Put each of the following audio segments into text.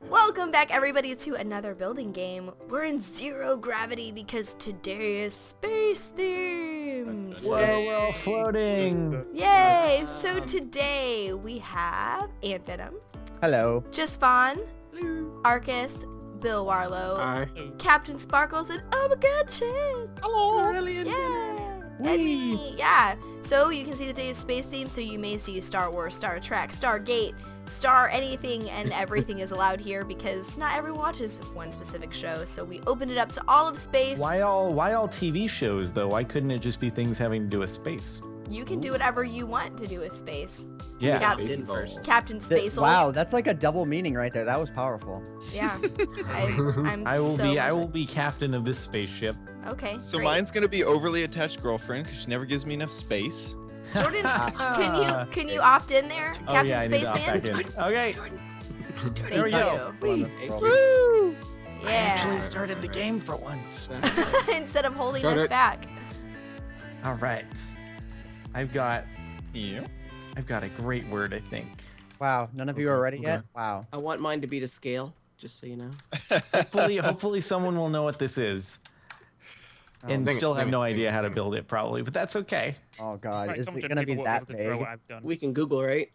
Welcome back, everybody, to another building game. We're in zero gravity because today is space themed. Whoa, we're all floating. Yay! So today we have Ant Venom, Hello. Just Fawn, Arcus, Bill Warlow, Hi. Captain Sparkles, and oh my god, Chad! Hello, Aureylian. Yeah! And me! Yeah! So you can see the day's space theme, so you may see Star Wars, Star Trek, Stargate, Star anything and everything is allowed here because not everyone watches one specific show, so we open it up to all of space. Why all TV shows though? Why couldn't it just be things having to do with space? You can do whatever you want to do with space. Yeah. Captain Space. Wow, that's like a double meaning right there. That was powerful. Yeah. I'm I will so be captain of this spaceship. Okay. So great. mine's gonna be overly attached girlfriend because she never gives me enough space. Jordan, can you opt in there, Oh Captain yeah, I need to opt Spaceman? back in. Okay. Thank There we you. go. Woo! I actually Yeah. started the game for once. Instead of holding Start us it. back. All right. I've got Yeah. a great word, I think. Wow, none of you are ready yet? Okay. Wow. I want mine to be to scale, just so you know. Hopefully someone will know what this is. And dang it, still have dang it, no dang idea it. how to build it, probably, but that's okay. Oh god, Right, is someone it should gonna be people that able to throw big? what I've done. We can Google, right?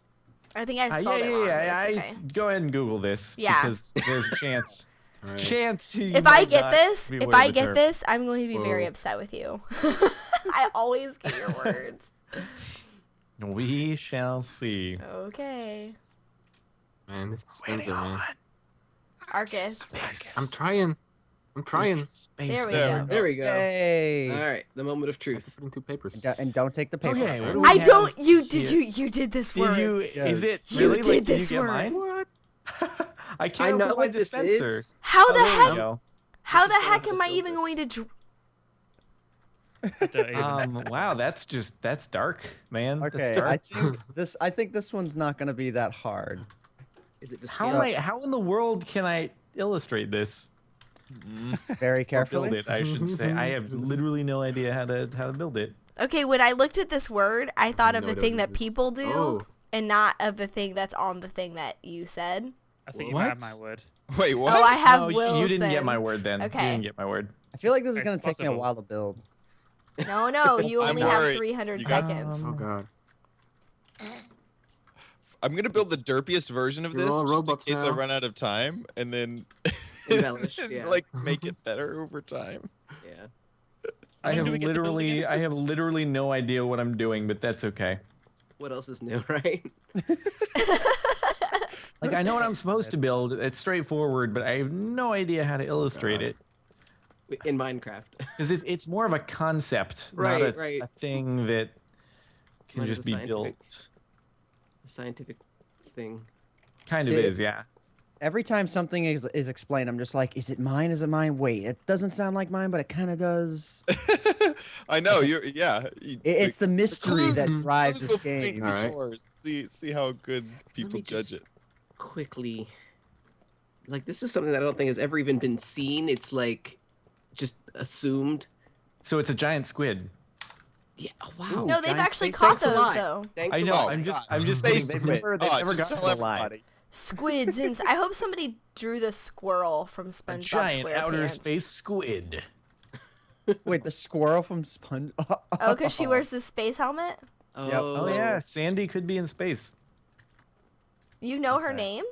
I think I spelled it wrong. Yeah. but it's okay. Go ahead and Google this. Yeah. Because there's a chance. Alright. If I get this, I'm going to be very Whoa. upset with you. I always get your words. We shall see. Okay. Man, this is expensive, man. Arcus. Space. I'm trying. Space. There we There. go. There we go. Hey. All right, the moment of I have to truth. put in 2 papers. And don't take the paper. Okay, what do we I have don't. You did. here? You did this word. Did you? Is it You really did like? this Did you get word. mine? What? I I can't know open my what this dispenser. is. How the Oh, there heck? we go. How the Just heck wanted am to I build even this. going to? Wow, that's dark, man. That's Okay, dark. I think this one's not gonna be that hard. Is it to How scale? how in the world can I illustrate this? Very Or build carefully. it, I should say. I have literally no idea how to build it. Okay, when I looked at this word, I thought of No, the I don't thing do that this. people do, Oh. and not of the thing that's on the thing that you said. I think you What? have my word. Wait, what? Oh, I have No, Will's. you didn't then. get my word then. Okay. You didn't get my word. I feel like this is It's gonna take me a possible. while to build. No, you I'm only have worried. 300 You guys- seconds. Oh god. I'm gonna build the derpiest version of You're this all just in robots case I now. run out of time, and then Embellish, yeah. like make it better over time. Yeah. I When have do we get to build literally again? no idea what I'm doing, but that's okay. What else is new, right? Like I know what I'm supposed to build. It's straightforward, but I have no idea how to illustrate God. it. In Minecraft. Because it's more of a concept, Right, not right. a thing that can Mine is just a be scientific- built. A scientific thing. Kind of See, is, yeah. Every time something is explained, I'm just like, is it mine? Is it mine? Wait, it doesn't sound like mine, but it kind of does. I know yeah. It's the mystery that drives Clues this will point game. to Alright. yours. See how good people me judge just- it. Quickly. Like, this is something that I don't think has ever even been seen. It's like just assumed. So it's a giant squid. Yeah. Oh, wow. No, they've giant actually space caught Thanks a those lot. though. Thanks I a know. lot. I'm just Space kidding. squid. They've never Oh, gotten just to tell the line. everybody. Squids. I hope somebody drew the squirrel from A SpongeBob giant outer SquarePants. space squid. Wait, the squirrel from Sponge. Oh, because she wears the space helmet. Oh, Yep. Oh yeah, Sandy could be in space. You know her Okay. name?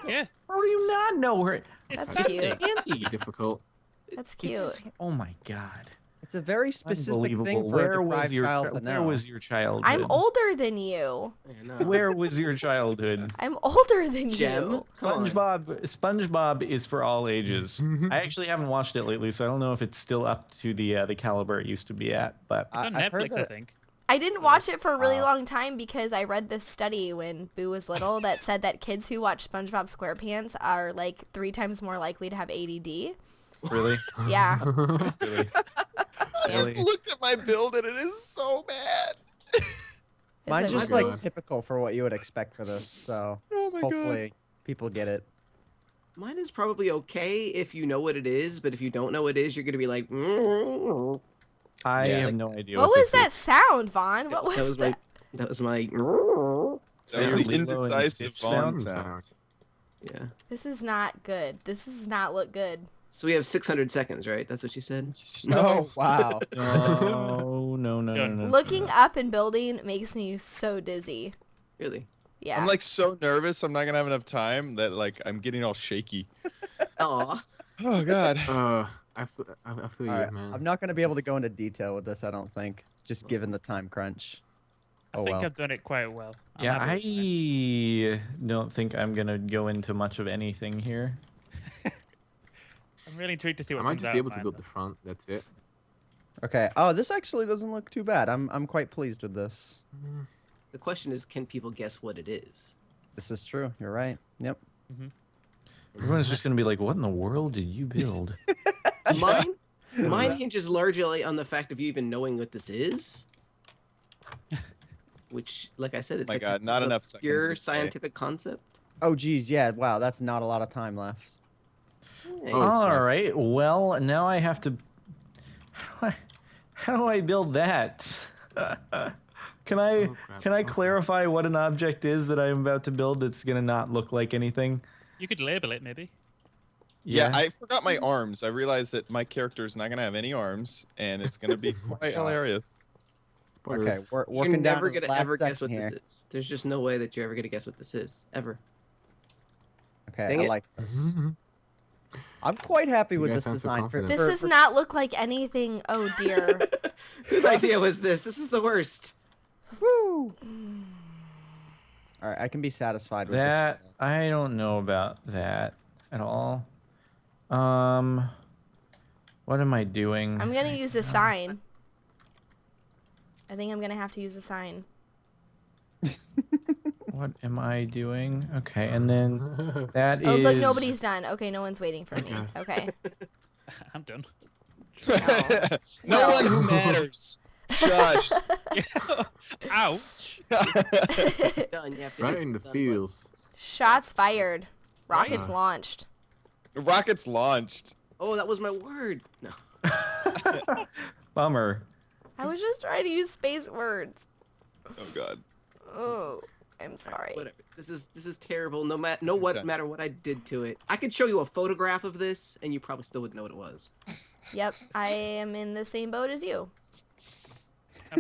Yeah. How do you not know her? It's That's That's cute. Sandy. Difficult. That's cute. Oh my god. It's a very specific thing Unbelievable. for Where a was deprived your child to know. where was your childhood? I'm older than you. I know. Where was your childhood? I'm older than Gem? you. Come on. SpongeBob is for all ages. I actually haven't watched it lately, so I don't know if it's still up to the caliber it used to be at. But It's on I've heard Netflix, I that- think. I didn't watch it for a really Wow. long time because I read this study when Boo was little that said that kids who watch SpongeBob SquarePants are like 3 times more likely to have ADD. really, Yeah. really, I just Really? looked at my build and it is so bad. Mine's It's just a- my like God. typical for what you would expect for this. So Oh my god. hopefully people get it. Mine is probably okay if you know what it is, but if you don't know what it is, you're gonna be like, I Yeah. have no idea What what was this that is. sound, Vaughn? What that was was that? my, that was my. That was Lilo the and indecisive Stitch Vaughn sound? sound. Yeah. This is not good. This does not look good. So we have 600 seconds, right? That's what you said? No. Wow. No. Looking up and building makes me so dizzy. Really? Yeah. I'm like so nervous. I'm not gonna have enough time that like I'm getting all shaky. Aw. Oh God. I feel All you, right. man. I'm not going to be able to go into detail with this, I don't think, just given the time crunch. I Oh, think well. I've done it quite well. I'm Yeah, happy with I don't think I'm gonna go into much of anything here. that. I'm really intrigued to see I what might comes just out. be able to man. build the front. That's it. Okay. Oh, this actually doesn't look too bad. I'm quite pleased with this. The question is, can people guess what it is? This is true. You're right. Yep. Everyone's just gonna be like, "What in the world did you build?" Mine hinges largely on the fact of you even knowing what this is. Which, like I said, it's My like God, a not enough seconds obscure to say. scientific concept. Oh, geez. Yeah. Wow. That's not a lot of time left. Hey, All right. Well, now I have to. How do I build that? Can I crap. clarify what an object is that I'm about to build that's gonna not look like anything? You could label it, maybe. Yeah, I forgot my arms. I realized that my character's not gonna have any arms, and it's gonna be quite hilarious. Okay. We're You're working down never to the gonna last ever guess second what here. this is. There's just no way that you're ever gonna guess what this is. Ever. Okay. Dang I it. like this. I'm quite happy with guys this sound so design. confident. This for- does not look like anything. Oh dear. Whose idea was this? This is the worst. Woo! All right, I can be satisfied with That this. I don't know about that at all. What am I doing? I'm gonna use a sign. I think I'm gonna have to use a sign. What am I doing? Okay, and then that Oh, is. look, nobody's done. Okay, no one's waiting for me. Okay. I'm done. No Well. one who matters. Shush. Ouch. Done. You have to Right guess in the done what? fields. Shots fired. Rockets Right. launched. Rockets launched. Oh, that was my word. No. Bummer. I was just trying to use space words. Oh God. Oh, I'm sorry. Whatever. This is terrible. No matter what I did to it. I could show you a photograph of this, and you probably still wouldn't know what it was. Yep, I am in the same boat as you.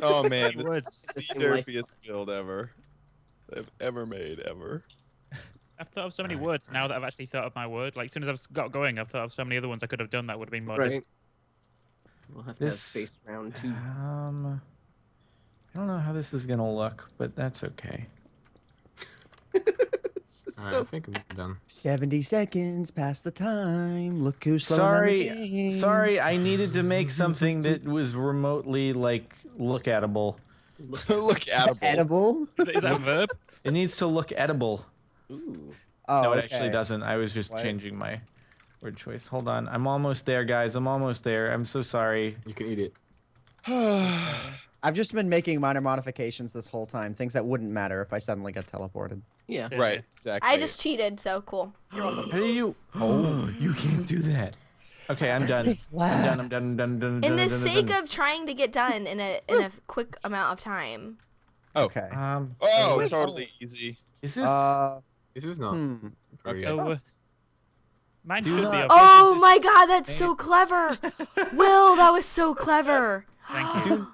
Oh man, Many this words. is the Same life. derpiest build ever they've ever made ever. I've thought of so many words now that I've actually thought of my word. Like, as soon as I've got going, I've thought of so many other ones I could have done that would have been modded. Right. We'll have to have This- space round 2. I don't know how this is gonna look, but that's okay. Alright, I think I'm done. 70 seconds past the time. Look who's slowing down the game. Sorry, I needed to make something that was remotely like look edible. Look at Edible? Is that a verb? It needs to look edible. Ooh. Oh, No, it okay. actually doesn't. I was just What? changing my word choice. Hold on. I'm almost there, guys. I'm almost there. I'm so sorry. You can eat it. I've just been making minor modifications this whole time. Things that wouldn't matter if I suddenly got teleported. Yeah. Right, exactly. I just cheated, so cool. You're welcome. How do you? Oh, you can't do that. Okay, I'm done. Just I'm done. I'm done. I'm done. I'm done. In the done, sake done. of trying to get done in a quick amount of time. Oh. Okay. Oh, wait, totally easy. Is this? This is not. Hmm. very Okay. good. So, mine Do should not- be okay. Oh this- my god, that's so clever! Will, that was so clever! Thank you.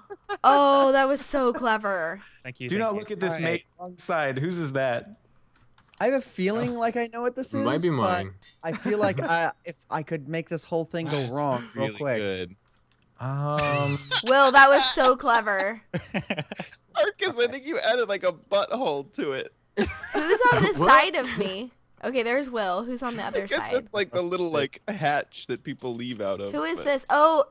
Oh, that was so clever. Thank you. Do thank not you. look at this Alright. mate wrong side. Whose is that? I have a feeling like I know what this It is. might be but mine. I feel like if I could make this whole thing go That's wrong real really quick. good. Will, that was so clever. Marcus, I think you added like a butthole to it. Who's on this What? side of me? Okay, there's Will. Who's on the I other guess side? that's like the That's little sick. like hatch that people leave out of. Who is but- this? Oh,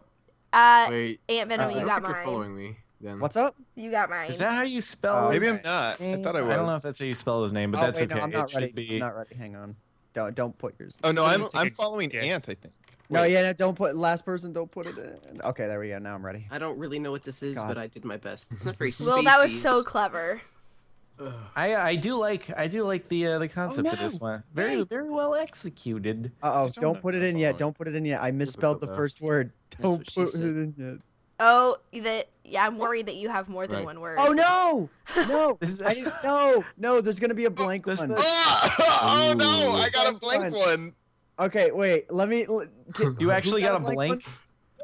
Wait. Aunt Venom, I you don't got think you're mine. following me. Then. What's up? You got mine. Is that how you spell? Maybe his I'm not. I thought I was. I don't know if that's how you spell his name, but Oh, that's wait, okay. no, I'm not it ready. should be. I'm not ready. Hang on. Don't put yours. Oh no, Let I'm me take a following guess. Ant, I think. No, Wait. yeah, no, don't put last person. Don't put it in. Okay, there we go. Now I'm ready. I don't really know what this is, God. but I did my best. It's not very spacey. Will, that was so clever. I do like the concept of this no. one. Very well executed. Uh oh, don't don't know put if it I'm in yet. following. Don't put it in yet. I misspelled the that. first word. That's Don't what she put it said. in yet. Oh, yeah, I'm worried that you have more than Right. one word. Oh no! No! This is- No! There's gonna be a blank This- one. Oh no! I got a blank Blank one. Okay, wait. Let me. You actually who got a blank?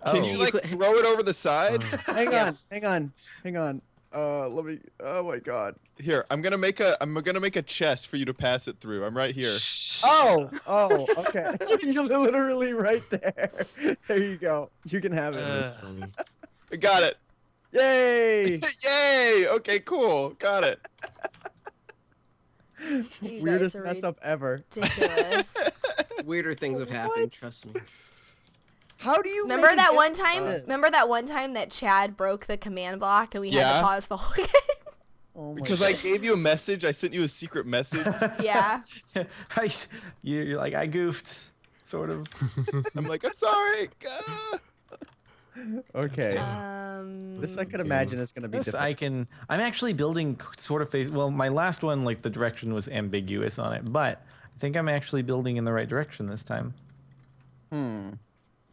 Oh. Can you like throw it over the side? Hang Yeah. on. Hang on. Let me. Oh my god. Here, I'm gonna make a chest for you to pass it through. I'm right here. Oh. Okay. You're literally right there. There you go. You can have it. That's funny. I got it. Yay! Yay! Okay, cool. Got it. You guys Weirdest are mess up ever. ridiculous. Weirder things have happened. What? Trust me. How do you Remember make that this one time? this? Remember that one time that Chad broke the command block and we had Yeah. to pause the whole game? Oh my Because god. I gave you a message. I sent you a secret message. Yeah. You're like, I goofed, sort of. I'm like, I'm sorry. Okay. This I could imagine is gonna be This difficult. I can. I'm actually building sort of face. Well, my last one, like the direction was ambiguous on it, but I think I'm actually building in the right direction this time.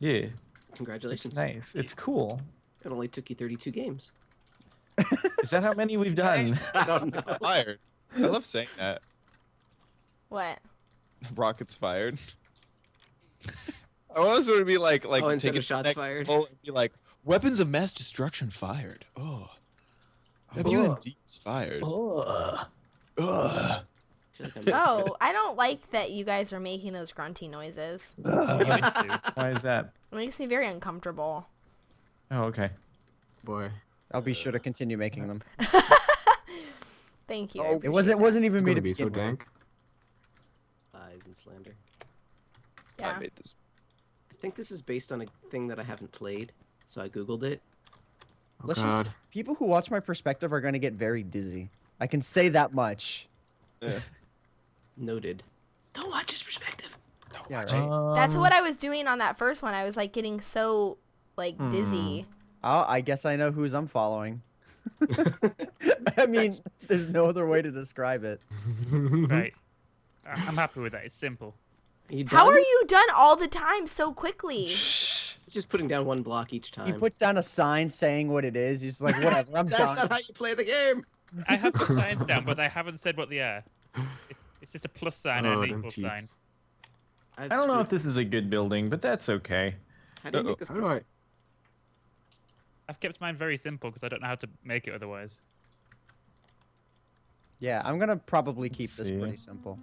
Yeah, Congratulations. it's nice. It's cool. It only took you 32 games. Is that how many we've done? I don't know. It's fired. I love saying that. What? Rockets fired. I want us to be like Oh, instead take it of to the shots next fired? level and be like weapons of mass destruction fired. Oh. WMD is fired. Ugh. I feel like I'm- Oh, I don't like that you guys are making those grunty noises. Why is that? It makes me very uncomfortable. Oh, okay. Boy. I'll be sure to continue making them. Thank you. I It appreciate wasn't even It's me gonna to be so begin with. dank. Lies and slander. Yeah. I made this. I think this is based on a thing that I haven't played, so I googled it. Oh, Let's God. just. People who watch my perspective are gonna get very dizzy. I can say that much. Yeah. Noted. Don't watch his perspective. Yeah, right. That's what I was doing on that first one. I was like getting so like dizzy. Oh, I guess I know whose I'm following. I mean, there's no other way to describe it. Right. I'm happy with that. It's simple. Are you How done? are you done all the time so quickly? It's just putting down one block each time. He puts down a sign saying what it is. He's like, whatever, I'm That's done. not how you play the game. I have put signs down, but I haven't said what they are. It's just a plus sign and Oh, an them equal cheats. sign. I don't know if this is a good building, but that's okay. How do you make a How do I? I've kept mine very simple because I don't know how to make it otherwise. Yeah, I'm gonna probably keep this see. pretty simple.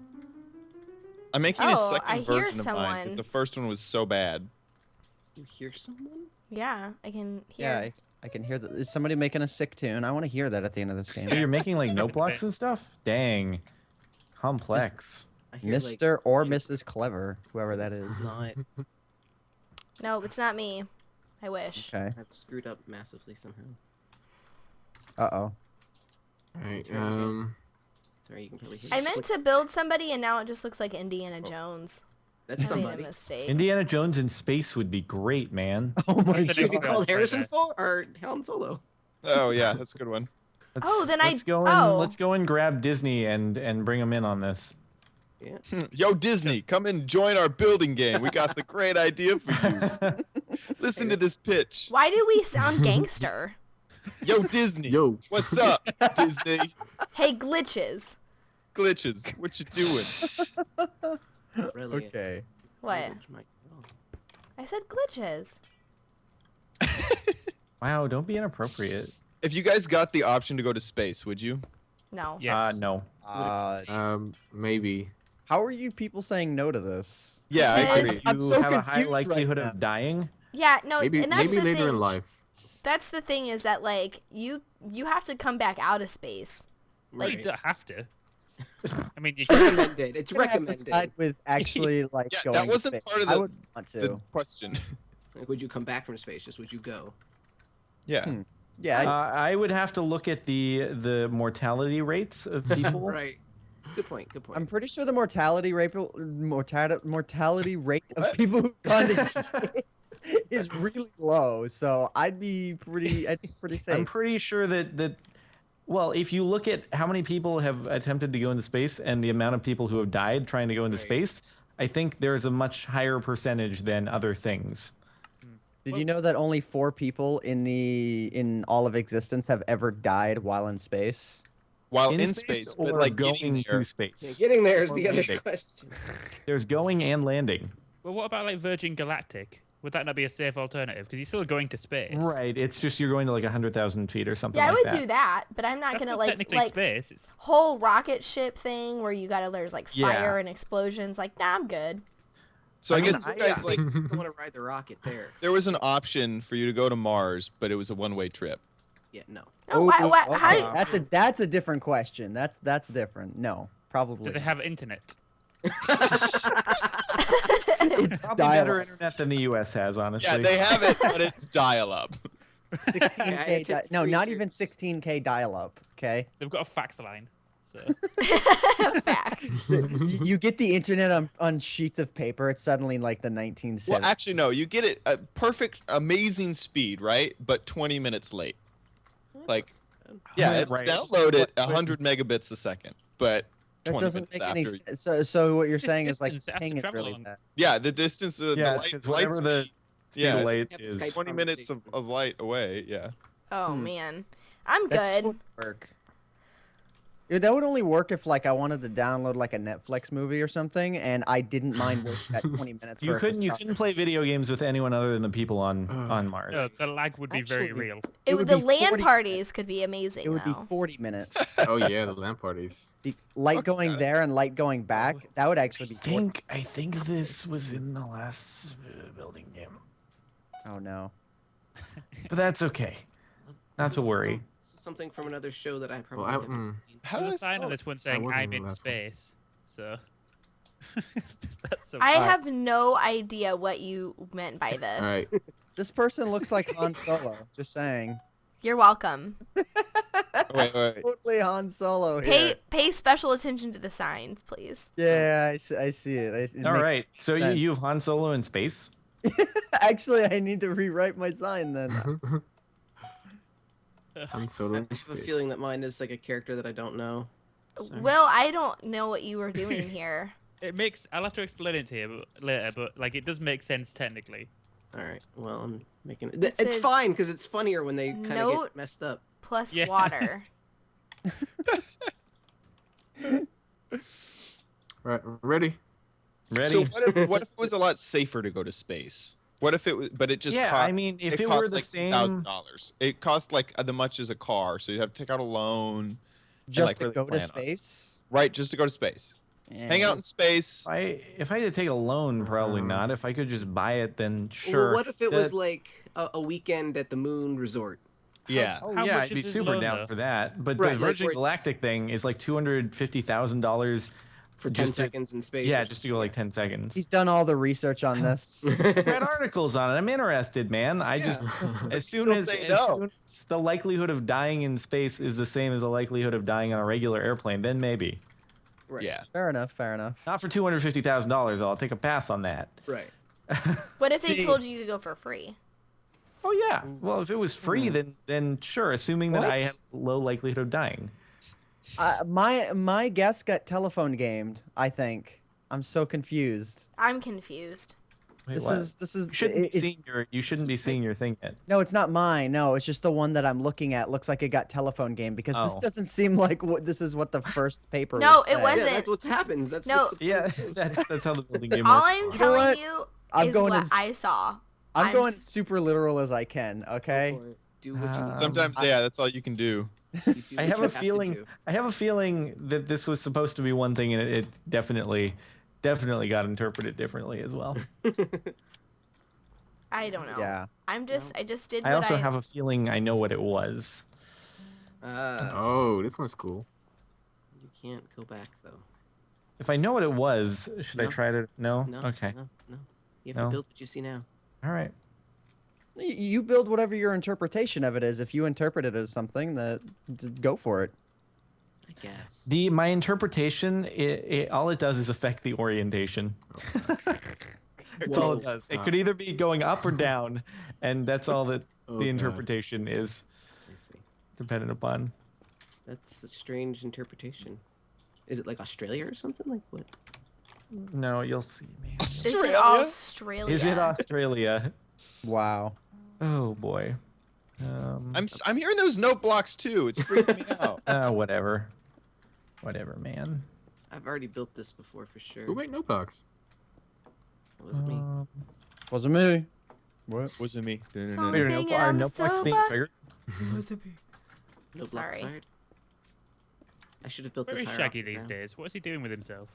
I'm making Oh, a second I hear version of mine someone. because the first one was so bad. You hear someone? Yeah, I can Yeah, hear. I can hear that. Is somebody making a sick tune? I want to hear that at the end of this game. Oh, you're making like note Okay. blocks and stuff? Dang. Complex. I hear, like, Mr. or yeah, Mrs. Clever, whoever that this is. Not, No, it's not me. I wish. Okay. I've screwed up massively somehow. Uh-oh. Right. Sorry, you can probably hear. I it. meant to build somebody and now it just looks like Indiana Jones. That's I made a somebody. mistake. Indiana Jones in space would be great, man. Oh my The Should next be god. girl. called Right Harrison there. Ford or Han Solo. Oh yeah, that's a good one. Then let's go and grab Disney and bring them in on this. Yo, Disney, come and join our building game. We got a great idea for you. Listen to this pitch. Why do we sound gangster? Yo, Disney. Yo. What's up, Disney? Hey, glitches. Glitches, what you doing? Really? Okay. What? Oh. I said glitches. Wow, don't be inappropriate. If you guys got the option to go to space, would you? No. Yes. No. Maybe. How are you people saying no to this? Yeah, I Because- agree. I'm You so have a high confused right likelihood now. of dying. Yeah, no, Maybe and that's maybe the later thing. in life. That's the thing is that like you have to come back out of space. Well, you Right. don't have to. I mean, you It's can. recommended. It's I'm gonna have to recommended. side with actually like Yeah, going that to wasn't space. part of I the- would want to. The question. Like, would you come back from space? Just would you go? Yeah. Yeah, I would have to look at the mortality rates of people. Right. Good point. Good point. I'm pretty sure the mortality rate of What? people who've gone to space is really low. So I'd be pretty safe. I'm pretty sure that well, if you look at how many people have attempted to go into space and the amount of people who have died trying to go into Right. space, I think there's a much higher percentage than other things. Did you know that only 4 people in all of existence have ever died while in space? While in space, but or like going getting to there. Yeah, space? getting there is Or the other landing. question. There's going and landing. Well, what about like Virgin Galactic? Would that not be a safe alternative? Because you're still going to space. Right. It's just you're going to like 100,000 feet or something Yeah, I like would that. do that, but I'm not That's gonna still technically like space. It's... whole rocket ship thing where you gotta there's like Yeah. fire and explosions. Like, nah, I'm good. So I I mean, guess you guys like I don't want to ride the rocket there. there was an option for you to go to Mars, but it was a one-way trip. Yeah, no. Oh, why, okay. how, That's a different question. That's different. No, probably. Do they have internet? It's Probably better dial-up. internet than the U.S. has, honestly. Yeah, they have it, but it's dial-up. 16K. It takes No, 3 not even years. 16K dial-up. Okay. They've got a fax line. So facts. You get the internet on sheets of paper. It's suddenly like the 1970s. Well, actually, no. You get it at perfect, amazing speed, right? But 20 minutes late. Like, yeah, it Right. download it 100 megabits a second, but that 20 doesn't minutes make any after. sense. So what you're It's saying is like distance, it has to ping is travel really along. bad. Yeah, the distance of Yeah, the it's light, 'cause light whatever the speed, speed yeah, of light Have is. Skype 20 minutes conversation. of light away. Yeah. Oh man, I'm That just good. wouldn't work. Dude, that would only work if like I wanted to download like a Netflix movie or something, and I didn't mind waiting that 20 minutes. You for it to couldn't start. play video games with anyone other than the people on Mars. no, the lag would be very Actually, real. would The be LAN 40 parties minutes. could be amazing. It would be though. 40 minutes. Oh yeah, the LAN parties. Light Fuck going that. there and light going back. That would actually be 40. I think this was in the last building game, Oh no. but that's okay. Not to worry. This is something from another show that I probably I- haven't mm. seen. How There's do a sign on spell it? this one saying wasn't "I'm the in last one. space." So that's so I Alright. have no idea what you meant by this. All right. This person looks like Han Solo. Just saying. You're welcome. Wait. Totally Han Solo here. Pay special attention to the signs, please. Yeah, I see it. it All makes right. So sense. you have Han Solo in space? Actually, I need to rewrite my sign then. I'm so I have a feeling that mine is like a character that I don't know. Sorry. Will, I don't know what you were doing here. it makes. I'll have to explain it to you later, but like it does make sense technically. All right. Well, I'm making it. It's It's a fine because it's funnier when they kind of note- get messed up. Plus Yeah. water. Right, ready? Ready? So what if it was a lot safer to go to space? What if it was, but it just Yeah, cost, I mean, if it it were cost the like same- $2,000. It cost like the much as a car, so you'd have to take out a loan. Just like, to really go to plan on it. space. Right, just to go to space. Hang out in space. If I had to take a loan, probably not. If I could just buy it, then sure. Well, what if it was That- like a weekend at the Moon Resort? Yeah. Oh How yeah, much I'd be is his super loan, down though? for that. But Right, the like Virgin where it's- Galactic thing is like $250,000 For 10 just to- seconds in space. Yeah, or just to go like 10 seconds. He's done all the research on this. Read articles on it. I'm interested, man. I just as soon Still as, say as no. soon as the likelihood of dying in space is the same as the likelihood of dying on a regular airplane, then maybe. Right. Yeah. Fair enough. Fair enough. Not for $250,000. I'll take a pass on that. Right. What if they See- told you you could go for free? Oh yeah. Well, if it was free, then sure. Assuming that I What? have low likelihood of dying. My guess got telephone gamed. I think. I'm so confused. I'm confused. Wait, This what? is You shouldn't be it- seeing you shouldn't be seeing your thing yet. No, it's not mine. No, it's just the one that I'm looking at. Looks like it got telephone game because this Oh. doesn't seem like this is what the first paper. No, would it say. wasn't. Yeah, that's what's happened. That's No. what the Yeah, point is. that's how the building game All works. I'm know telling what? you I'm is going what as- I saw. I'm I'm going s- super literal as I can. Okay. Go for it. Do what you need. Sometimes, yeah, that's all you can do. You do I what have you a to feeling. do. I have a feeling that this was supposed to be one thing, and it definitely got interpreted differently as well. I don't know. Yeah. I just did I what also have a feeling I know what it was. Oh, this one's cool. You can't go back though. If I know what it was, should I No. try to? No. No. Okay. No. You have No. to build what you see now. All right. You build whatever your interpretation of it is. If you interpret it as something, go for it. I guess. My interpretation, all it does is affect the orientation. That's all it Whoa. does. It could either be going up or down, and that's all that Oh, the God. interpretation is I see. dependent upon. That's a strange interpretation. Is it like Australia or something? Like what? No, you'll see me. Is it Australia? Australia? Is it Australia? Wow. Oh boy. I'm hearing those note blocks too. It's freaking me out. Whatever. Whatever, man. I've already built this before for sure. Who made no box? It wasn't me. Wasn't me. What? Wasn't me. Something Wait, our on the notebook's being sofa. triggered. No block Sorry. fired. I should have built Where this is higher Shaggy off the these ground. days? What is he doing with himself?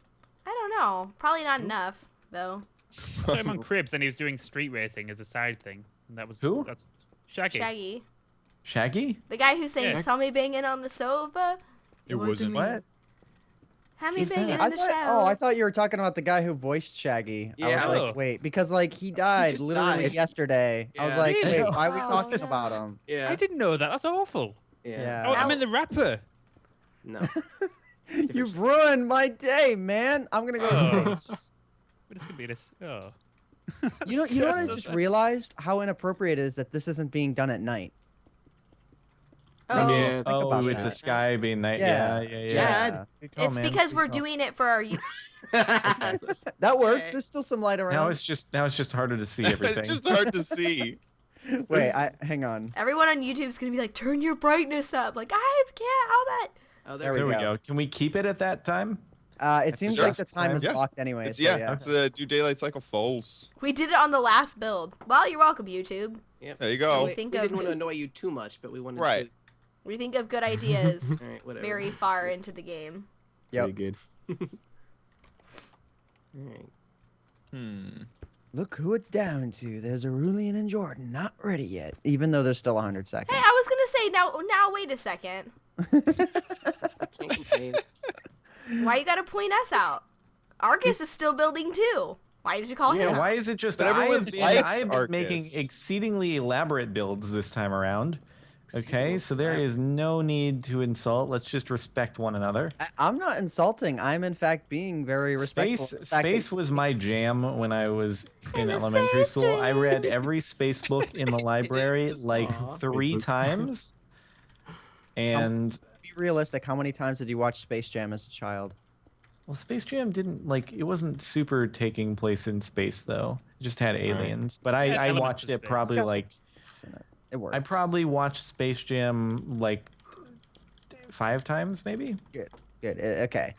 I don't know. Probably not enough, though. I saw him on Cribs and he was doing street racing as a side thing. And that was Who? That's Shaggy. Shaggy. Shaggy? The guy who sang Yeah. Saw Me Banging on the Sofa. It wasn't me. What? Had me Who's banging that? in the shower. I thought you were talking about the guy who voiced Shaggy. I Yeah. was Oh. like, wait, because like he died just literally died. yesterday. I was Yeah. like, Really? wait, why are we Oh, talking yeah. about him? Yeah. I didn't know that. That's awful. Yeah. Oh, Yeah. I mean the rapper. No. You've ruined my day, man. I'm gonna go Oh. to space. What is gonna be this? Oh. You know what I just realized? How inappropriate it is that this isn't being done at night. Oh, Yeah. Think Oh, about with that. the sky being night. Yeah. Yeah. Dad. Good call, it's man. because Good we're call. doing it for our. That works. Okay. There's still some light around. Now it's just harder to see everything. It's just hard to see. Wait, hang on. Everyone on YouTube's gonna be like, turn your brightness up. Like, I can't. How that? Oh, There There we go. go. Can we keep it at that time? It seems Sure. like the time is Yeah. locked anyway. It's so yeah. It's do daylight cycle falls. We did it on the last build. Well, you're welcome, YouTube. Yep. There you We, go. We think we of didn't want to good- annoy you too much, but we wanted Right. We think of good ideas to. All right, whatever. very far into the game. Yep. Pretty good. All right. Look who it's down to. There's Aureylian and Jordan not ready yet, even though there's still 100 seconds. Hey, I was gonna say now. Wait a second. I can't complain. Why you gotta point us out? Argus is still building too. Why did you call him Yeah, out? why is it just But everyone likes I've been making Arcus. exceedingly elaborate builds this time around. Okay, so there is no need to insult. Let's just respect one another. I'm not insulting. I'm in fact being very respectful. Space of the fact that- space was my jam when I was in the elementary space school. I read jam. every space book in the library like Aw. 3 times. And Be realistic. How many times did you watch Space Jam as a child? well, Space Jam didn't it wasn't super taking place in space though. It just had aliens. But It had I elements watched of it space. probably It's got like space in it. It works. I probably watched Space Jam like 5 times maybe. Good. Okay.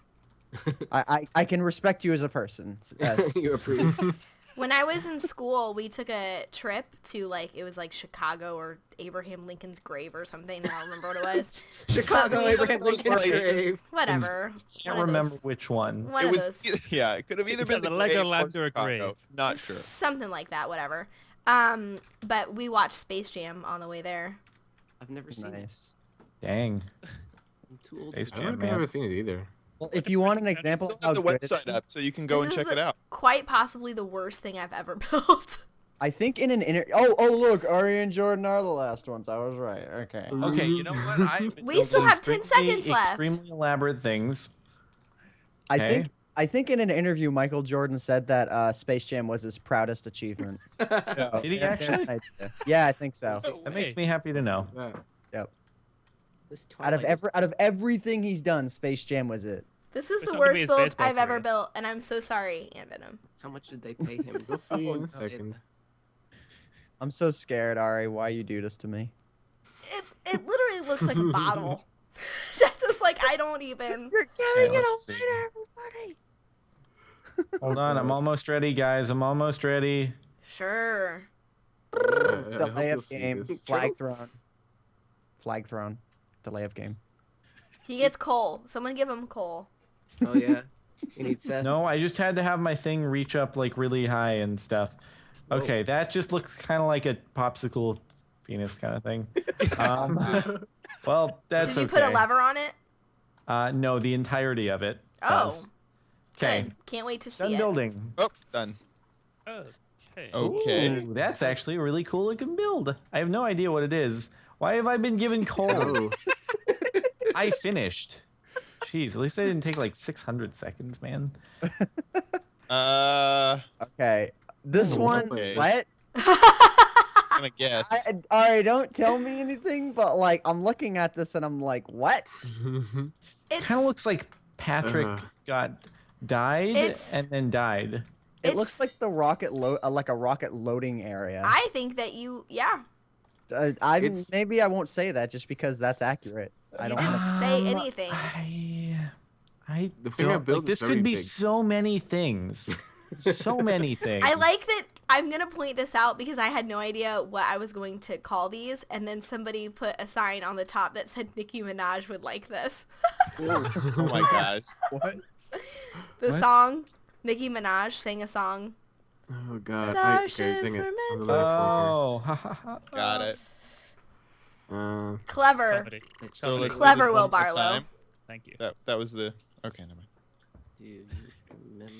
I can respect you as a person. Yes. You approve. When I was in school, we took a trip to it was like Chicago or Abraham Lincoln's grave or something. I don't remember what it was. Chicago, So- Abraham Those Lincoln. places. Whatever. Can't One of remember those. which one. One It of was those. yeah. It could have either Is been that the the grave Legoland or a Chicago. grave? Not sure. Something like that. Whatever. But we watched Space Jam on the way there. I've never seen it. Nice. Dang. I'm too old. Space for I that. Jam, don't think I've man. ever seen it either. Well, if you want an I example still of how have the good it website is, up, so you can go This and is check it out. Quite possibly the worst thing I've ever built. I think in an oh look, Ari and Jordan are the last ones. I was right. Okay. Okay, you know what? I've been We still building have 10 extremely- seconds left. Extremely elaborate things. I think in an interview Michael Jordan said that Space Jam was his proudest achievement. So, Did he there's an actually? idea. Yeah, I think so. No That makes way. me happy to know. Yeah. This Out of Twilight- everything he's done, Space Jam was it. This was It's the not gonna be worst his build baseball I've ever career. built, and I'm so sorry, Aunt Venom. How much did they pay him? We'll see you in a Say second. I'm so scared, Ari. Why you do this to me? It literally looks like a bottle. That's just I don't even. You're giving it away to everybody. Hold on, I'm almost ready, guys. I'm almost ready. Sure. I hope Delay you'll of see game. this. Flag thrown. Flag thrown. Delay of game. He gets coal. Someone give him coal. Oh yeah. You need Seth. No, I just had to have my thing reach up really high and stuff. Okay, that just looks kind of like a popsicle penis kind of thing. Well, that's Did you okay. put a lever on it? No, the entirety of it. Oh. Does. Okay, Good. Can't wait to see done it. building. Oh, done. Okay. Okay. Ooh, that's actually a really cool looking build. I have no idea what it is. Why have I been given coal? Oh, I finished. Jeez, at least I didn't take 600 seconds, man. Okay. This Oh, one, wait. what? I'm gonna guess. Alright, don't tell me anything, but I'm looking at this and I'm like, what? It's, Kind of looks like Patrick Uh-huh. died It's- and then died. It looks like the rocket like a rocket loading area. I think that Maybe I won't say that just because that's accurate. I don't didn't want say anything. I The thing I don't, built like, is this very could be big. so many things. So many things. I like that. I'm gonna point this out because I had no idea what I was going to call these, and then somebody put a sign on the top that said Nicki Minaj would like this. Oh my gosh. What? The What? song, Nicki Minaj sang a song. Oh god. Starships dang it. were meant I'm the to- last Oh, ha, ha, ha. Got it. one here. Clever. Somebody. So let's do Clever, this Will one more Barlow. time. Thank you. That was the. Okay, never mind. Do you remember?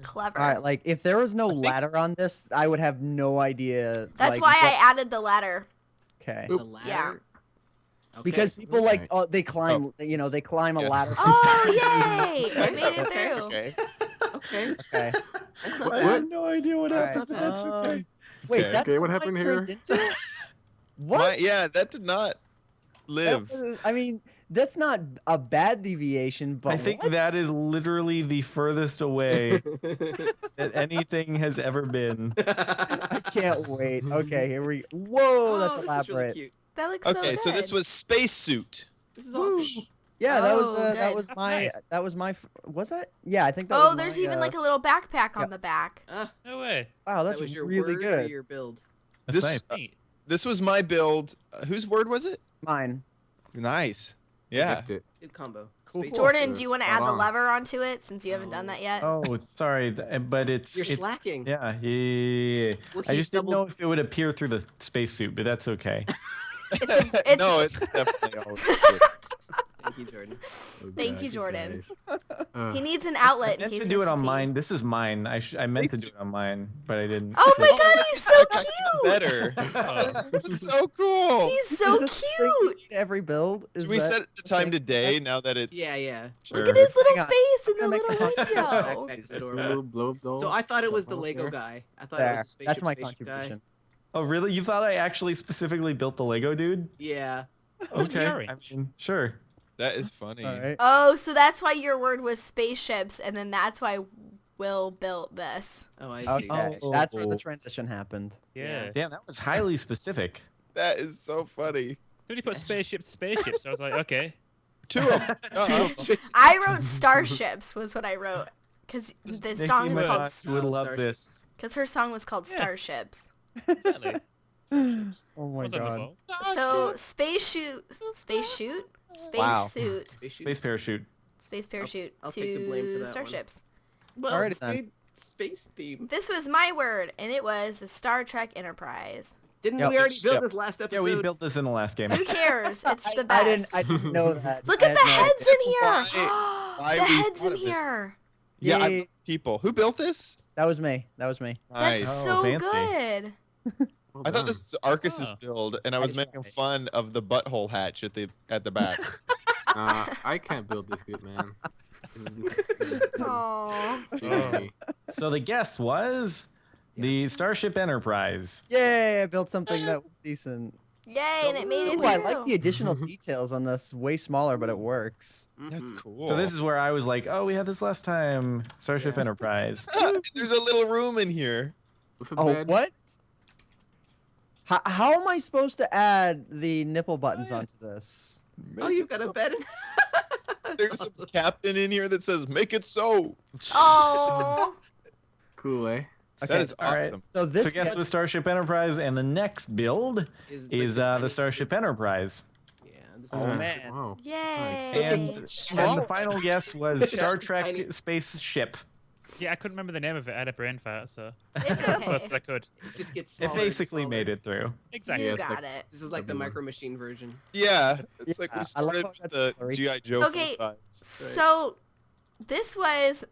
Clever. All right, like if there was no think- ladder on this, I would have no idea. That's like, why I what- added the ladder. Okay. The ladder? Yeah. Okay. Because people like Okay. they climb, they climb a Yes. ladder. Oh, yay! I made it Okay. through. Okay. Okay. Okay. That's not I bad. have no idea what Alright. happened, but that's okay. Wait, Okay. that's Okay, what mine happened turned here? into? What? Yeah, that did not live. I mean, that's not a bad deviation, but I think what? that is literally the furthest away that anything has ever been. I can't wait. Okay, here we. Whoa, that's Oh, this is elaborate. really cute. That looks Okay, so so this good. was spacesuit. This is awesome. Yeah, Oh, that good. was That's my nice. that was my was that? Yeah, I think that was Oh, there's my, even like a little backpack on yeah. the back. No way. Wow, That that's was your really word or good. your build? That's This- nice. Neat. This was my build. Whose word was it? Mine. Nice. I Yeah. guessed it. Good combo. Cool. Space Jordan, Yes, do you want to spot add the on. lever onto it since you haven't done that yet? Oh, sorry, but it's You're it's, slacking. Yeah. Well, I he's just didn't double- know if it would appear through the spacesuit, but that's okay. It's- No, it's definitely all. Thank you, Jordan. Oh, Thank God, you, Jordan. guys. He Uh, needs an I outlet in meant case to he do has it on pee. mine. This is mine. I meant to do it on mine, but I didn't. Oh my god, he's so Got cute! better. This is so cool. He's so Is this the thing we cute! need Every build. Is Should we that set the time okay? to day now that it's? Yeah, yeah. Look at his little Hang on. face in the I'm gonna little make a window. Backpack's a adorable. little blow-up doll. So I thought it was the Something Lego there. guy. I thought it There. was a spaceship, That's my spaceship guy. contribution. Oh, really? You thought I actually specifically built the Lego dude? Yeah. Okay. orange. I mean, sure. That is funny. All right. Oh, so that's why your word was spaceships, and then that's why Will built this. Oh, I see. Okay, Oh. that's where the transition happened. Yeah. Damn, that was highly specific. That is so funny. Somebody put spaceships. So I was like, okay. Two of them. Uh-huh. I wrote starships was what I wrote, because the Nicki song was called, Minaj would Oh, love Starship. this. because her song was called Yeah. Starships. Exactly. Oh my Was on the god. ball. So space shoot, space Wow. suit, Spaceship? Space parachute. space parachute I'll to take the blame for that one. starships. Well, Alrighty it's then. the space theme. This was my word, and it was the Star Trek Enterprise. Didn't Yep. we already build Yep. this last Yeah, episode? we built this in the last game. Who cares? It's the I best. didn't know that. Look I at the had no heads in That's here. why the we heads thought in of this. here. Yeah, I Yay. love people. Who built this? That was me. That was me. Nice. That's Oh, so fancy. good. Well I thought done. this was Arcus's Oh. build, and I was making fun of the butthole hatch at the back. I can't build this good, man. Aww. Oh. So the guess was the Starship Enterprise. Yay! I built something that was decent. Yay, and it made it Ooh, through. I like the additional details on this. Way smaller, but it works. That's Mhm. cool. So this is where I was like, oh, we had this last time. Starship Yeah. Enterprise. There's a little room in here. With a Oh, bed. what? How am I supposed to add the nipple buttons yeah. onto this? Oh, you've got a bed. There's a captain in here that says, "Make it so." Oh. Cool, eh? That is all right. awesome. So this So guess with Starship Enterprise, and the next build is the Dynasty. Starship Enterprise. Yeah, this is Oh, nice. man. Wow. Yay. And, It's and the small. final guess was Star Trek Tiny. Spaceship. Yeah, I couldn't remember the name of it. I had a brain fart, so It's as close as okay. I could. It just gets It smaller. basically made it through. Exactly. You Yeah, it's got like- it. This is like the Everyone. Micro Machine version. Yeah, it's like Yeah, we I love started how with that's the blurry. GI Joe Okay, full size. So this was It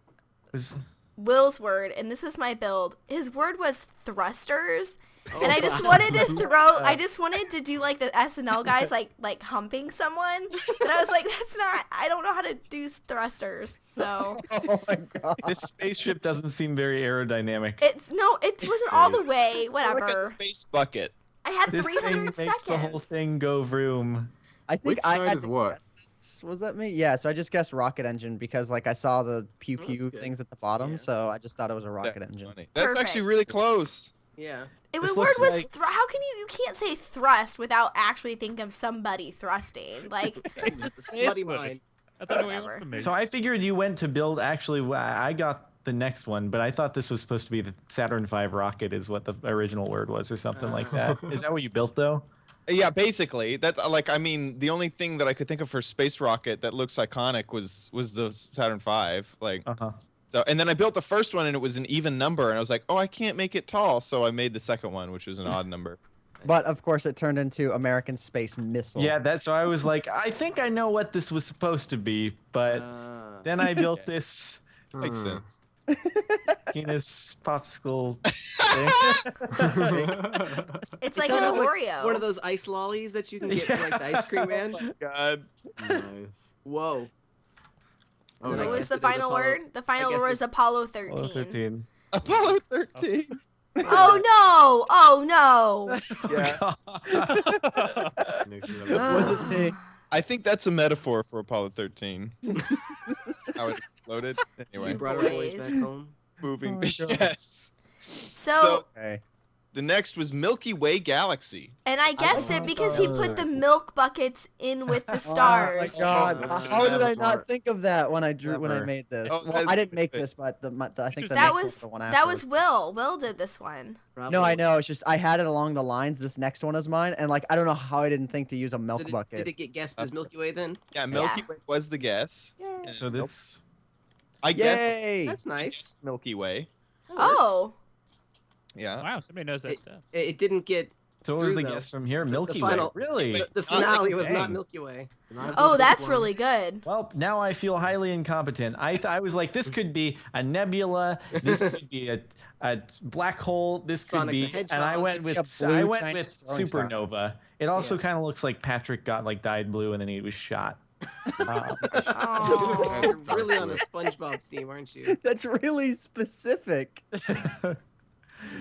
was- Will's word, and this was my build. His word was thrusters. Oh, And I just God. wanted to throw. I just wanted to do like the SNL guys, like humping someone. But I was like, that's not. I don't know how to do thrusters. So Oh my god. this spaceship doesn't seem very aerodynamic. it wasn't all the way. Whatever. Like a space bucket. I had This thing 300 makes seconds. the whole thing go vroom. I think Which I side had is to what? guess this. Was that me? Yeah. So I just guessed rocket engine because like I saw the pew Oh, pew that's good. things at the bottom, Yeah. so I just thought it was a rocket That's engine. funny. That's actually Perfect. really close. Yeah. It This word looks was like- how can you can't say thrust without actually thinking of somebody thrusting. Like It's a It is smutty good. mind. I don't know what you Whatever. want from me. So I figured you went to build. Actually, I got the next one, but I thought this was supposed to be the Saturn V rocket, is what the original word was, or something like that. Is that what you built though? Yeah, basically. That's like, I mean, the only thing that I could think of for space rocket that looks iconic was the Saturn V. Like, Uh-huh. so, and then I built the first one, and it was an even number, and I was like, oh, I can't make it tall, so I made the second one, which was an odd number. But of course, it turned into American Space Missile. Yeah, that's so I was like, I think I know what this was supposed to be, but then I built this Makes sense. penis popsicle. it's like kind an of like Oreo. one of those ice lollies that you can get from like the ice cream man. God. Nice. Whoa. Oh, Then I What yeah. was guess the it is final Apollo- word? The final guess word is it's- Apollo Oh, 13. 13. Apollo 13. Oh no! Oh no! Yeah. Wasn't me. I think that's a metaphor for Apollo 13. How it exploded. Anyway, You brought our boys back Boys. home. moving. Oh my God. Yes. So, Okay. The next was Milky Way Galaxy. and I guessed it because he put the milk buckets in with the Oh my stars. God! Oh, How did I clever. not think of that when I Clever. made this? Oh, Well, that's- I didn't make this, but I think the That next was the one that was afterwards. Will. Will did this one. No, I know. It's just I had it along the lines. This next one is mine, and like I don't know how I didn't think to use a milk Did bucket. it get guessed as Milky Way then? Yeah, Milky Yeah. Way was the guess. Yeah. So this. I guess Yay! That's nice. Milky Way. That works. Oh, Yeah. Wow, somebody knows their stuff. It didn't get. So what was Through, the though. guess from here? The Milky final- Way. Really? The finale was not Dang. Milky Way. oh, that's really good. Well, now I feel highly incompetent. I was like, this could be a nebula. This could be a black hole. This could Sonic the be, and I Hedgehog. went Could with be a blue I went Chinese with throwing star. supernova. It also Yeah. kind of looks like Patrick got like dyed blue and then he was shot. Oh. You're really on a SpongeBob theme, aren't you? That's really specific.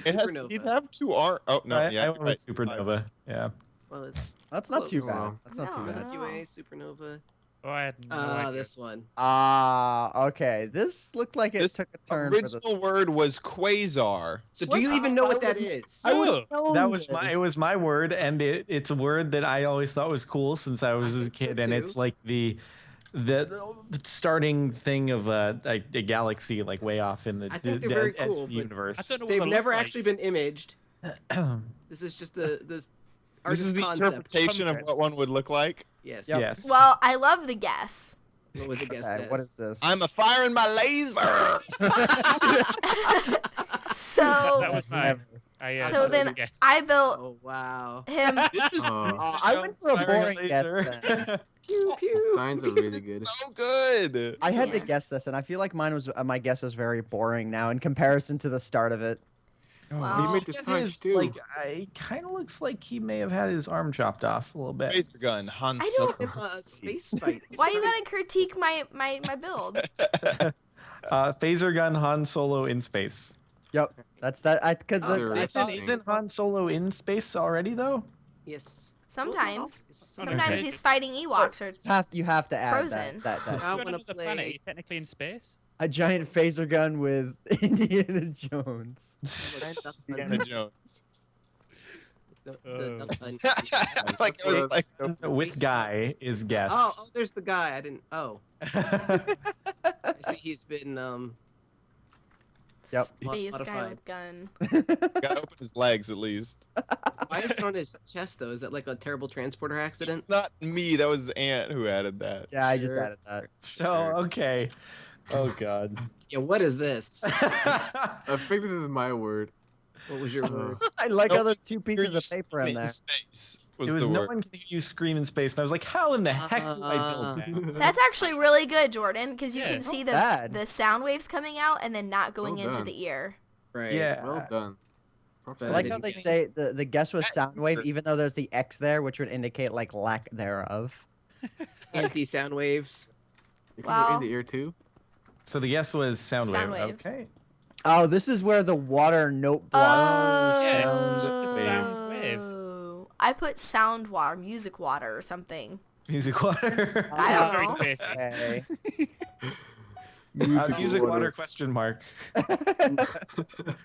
It has. Supernova. You'd have two R. Oh no, I, yeah. I you're went with supernova. Yeah. Well, it's That's not too close. bad. Wow. That's not too No. bad. Milky Way, Supernova. Oh, I had no Ah, idea. this one. Okay. This looked like it This took a turn. For Original word was quasar. So do you What's- even know what I that is? I would Oh, know That was my. It was this. my word, and it's a word that I always thought was cool since I was a think so, kid, and it's too. like the starting thing of a galaxy like way off in the, I think the they're very edge cool, of the but I universe. don't know what They've they look never like. actually been imaged. This is just this. This is artist the concept. interpretation of what one would look like. Yes. Yep. Yes. Well, I love the guess. What was the guess? Okay, what is this? I'm a firing my laser. So, That was mine. I, so then guess. I built Oh wow. him. This is Oh, I went for a Firing boring guess. laser. Then. Pew pew. signs are really good. so good. I had to Yeah. guess this, and I feel like mine was my guess was very boring now in comparison to the start of it. Well, You made the It signs is, too. like, it kind of looks like he may have had his arm chopped off a little bit. Laser gun, Han I Solo. don't- Space fight. why you gotta critique my build? Phaser gun Han Solo in space. Yep, that's that. Because Oh, They're Isn't, interesting. isn't Han Solo in space already though? Yes. Sometimes. Sometimes. Sometimes he's fighting Ewoks or you have to add Frozen. that I If you're on wanna another planet, play- you're technically in space. a giant phaser gun with Indiana Jones. Indiana Jones. The Like I was like, With guy is guess. oh, there's the guy. I didn't. Oh, I see. He's been Yep. space guy modified. with gun. gotta open his legs at least. Why is it on his chest though? Is that like a terrible transporter accident? It's not me. That was Ant who added that. Yeah, I just Sure. added that. So okay. Oh god. Yeah. What is this? I figured this is my word. What was your word? I like how Nope. there's two pieces of paper in there. Space was It was the no word. one can hear you scream in space, and I was like, how in the heck do I build that? That's actually really good, Jordan, because you Yeah. can see bad. the sound waves coming out and then not going Well into done. the ear. Right. Yeah. Well done. Props I to like you. how they say the guess was sound wave, Sure. even though there's the X there, which would indicate like lack thereof. Anti-sound waves. You can go Wow. in the ear too. So the guess was sound wave. Sound wave. Okay. Oh, this is where the water note Oh, block. sound wave. I put sound water, music water or something. Music water. I don't Very know. spacey. Okay. Music water question mark.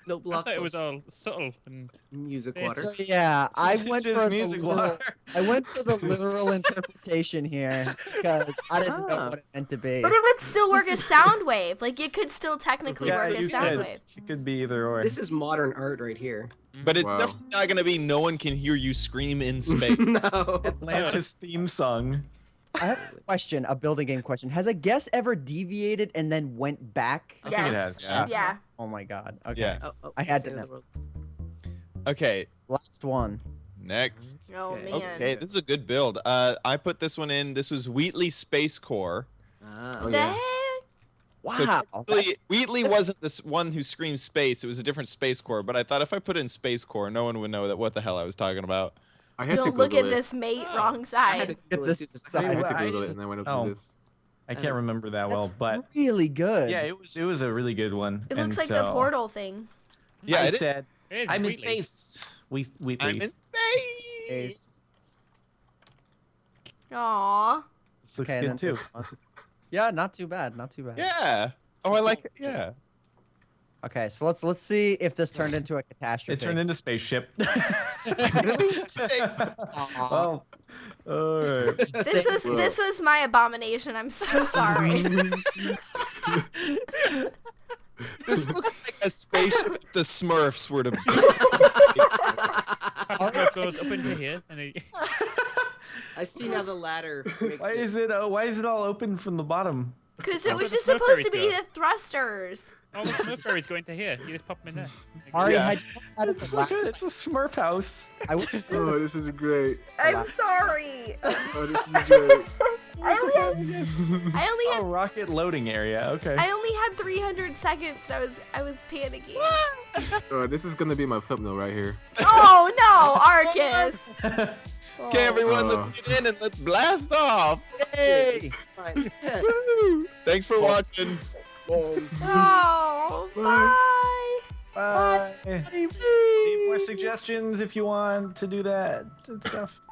No I block. thought it was all subtle and music It's- water. So yeah, I This went is for music the literal, water. I went for the literal interpretation here because I didn't know Ah. what it meant to be. But it would still work as sound wave. Like it could still technically Yeah, work you as sound could. wave. It could be either or. This is modern art right here. But it's Wow. definitely not gonna be no one can hear you scream in space. No. Atlantis theme song. I have a question, a building game question. Has a guest ever deviated and then went back? I think it Yes. has. Yeah. Yeah. Oh my god. Okay. Yeah. Oh, I had to Save know. the world. Okay, Last one. next. Oh Okay. man. Okay, this is a good build. I put this one in. This was Wheatley Space Core. Ah. Oh, The yeah. heck? So Wow. technically, Wheatley wasn't this one who screamed space. It was a different Space Core. But I thought if I put in Space Core, no one would know that what the hell I was talking about. I had to Don't look Google at it. this, mate. Oh. Wrong I had side. to Get Google this it too. I had to I- Google it and I went up Oh. to this. I can't remember that well, but Really good. yeah, it was a really good one. It and looks like so the portal thing. Yeah, I it is. said It is I'm in Wheatley. space. Wheatley. I'm in space. Ace. Aww. This looks Okay, good then too. this one. Yeah, not too bad. Not too bad. Yeah. Oh, I like it. Yeah. Okay, so let's see if this turned into a catastrophe. It turned into spaceship. Really? Well, all right. This was my abomination. I'm so sorry. This looks like a spaceship if the Smurfs were to be. It goes up into here, and it, I see now the ladder makes Why it. is it? Why is it all open from the bottom? Because it That's was where just the supposed to be Smurfberries the thrusters. all the Smurfberries go into here. You just pop them in there. Ari, Yeah. had you had it It's the like last- it's a Smurf house. I wish this Oh, was this is great. I'm sorry. Oh, this is great. I only had, Oh, rocket loading area. Okay. I only had 300 seconds. I was panicking. Oh, this is gonna be my thumbnail right here. Oh no, Arcus. Okay, everyone, Oh. let's get in and let's blast off. Hey! Fine, it's dead. Thanks for watching. Oh, bye. Bye. Need more suggestions if you want to do that and stuff.